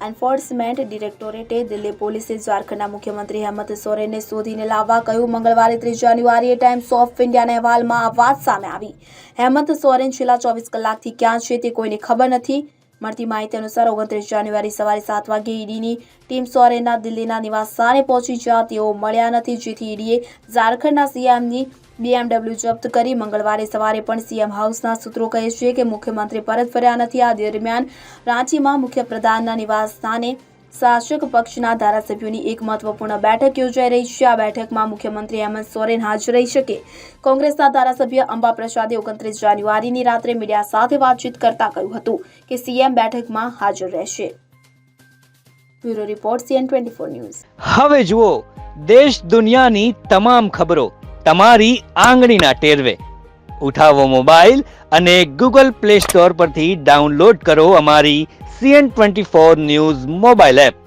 Enforcement ડિરેક્ટોરેટે Delhi પોલીસે ઝારખંડના મુખ્યમંત્રી હેમંત સોરેનને શોધીને લાવવા કહ્યું। મંગળવારે 3 જાન્યુઆરીએ ટાઈમ્સ ઓફ ઇન્ડિયાના અહેવાલમાં આ વાત સામે આવી। હેમંત સોરેન છેલ્લા 24 કલાકથી ક્યાં છે તે કોઈને ખબર નથી। મળતી માહિતી અનુસાર 29 જાન્યુઆરી સવારે 7 વાગ્યે ઈડીની ટીમ સોરેનના દિલ્હીના નિવાસસ્થાને પહોંચી જ્યાં તેઓ મળ્યા નથી, જેથી ઈડીએ ઝારખંડના સીએમની BMW જપ્ત કરી। મંગળવારે સવારે પણ સીએમ હાઉસના સૂત્રો કહે છે કે મુખ્યમંત્રી પરત ફર્યા નથી। આ દરમિયાન રાંચીમાં મુખ્યપ્રધાનના નિવાસસ્થાને શાસક પક્ષના ધારાસભ્યોની એક મહત્વપૂર્ણ બેઠક યોજાઈ રહી છે। આ બેઠકમાં મુખ્યમંત્રી હેમંત સોરેન હાજર રહી શકે। કોંગ્રેસના ધારાસભ્ય અંબા પ્રસાદે 29 જાન્યુઆરીની રાત્રે મીડિયા સાથે વાતચીત કરતા કહ્યું હતું કે સીએમ બેઠકમાં હાજર રહેશે। Bureau report CN24 news. હવે જુઓ દેશ દુનિયાની તમામ ખબરો તમારી આંગળીના ટેરવે। ઉઠાવો મોબાઈલ અને Google Play Store પરથી ડાઉનલોડ કરો અમારી CN24 ન્યૂઝ મોબાઈલ એપ।